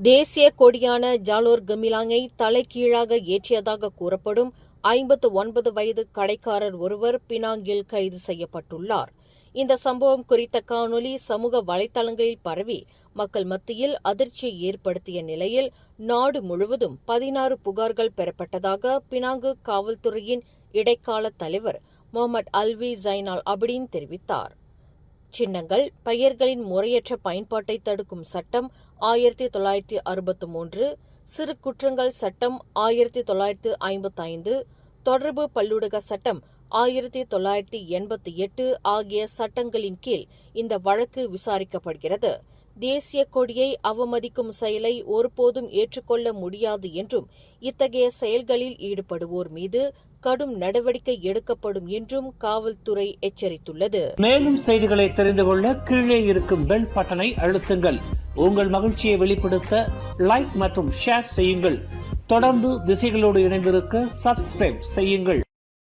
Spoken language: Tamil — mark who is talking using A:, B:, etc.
A: தேசிய கொடியான ஜாலோர் கமிலாங்கை தலைகீழாக ஏற்றியதாக கூறப்படும் 59 வயது கடைக்காரர் ஒருவர் பினாங்கில் கைது செய்யப்பட்டுள்ளார். இந்த சம்பவம் குறித்த காணொலி சமூக வலைதளங்களில் பரவி மக்கள் மத்தியில் அதிர்ச்சியை ஏற்படுத்திய நிலையில் நாடு முழுவதும் 16 புகார்கள் பெறப்பட்டதாக பினாங்கு காவல்துறையின் இடைக்கால தலைவர் முகமது அல்வி ஜைனால் அபிடின் தெரிவித்தார். சின்னங்கள், பெயர்களின் முறையற்ற பயன்பாட்டை தடுக்கும் சட்டம் 1963, சிறு குற்றங்கள் சட்டம் 1955, தொடர்பு பல்லூடக சட்டம் 1988 ஆகிய சட்டங்களின் கீழ் இந்த வழக்கு விசாரிக்கப்படுகிறது. தேசிய கொடியை அவமதிக்கும் செயலை ஒருபோதும் ஏற்றுக்கொள்ள முடியாது என்றும் இத்தகைய செயல்களில் ஈடுபடுவோர் மீது கடும் நடவடிக்கை எடுக்கப்படும் என்றும் காவல்துறை எச்சரித்துள்ளது.
B: மேலும் செய்திகளை தெரிந்து கொள்ள கீழே இருக்கும் பெல் பட்டனை அழுத்துங்கள். உங்கள் மகிழ்ச்சியை வெளிப்படுத்த லைக் மற்றும் ஷேர் செய்யுங்கள். தொடர்ந்து திசைகளோடு இணைந்திருக்க சப்ஸ்கிரைப் செய்யுங்கள்.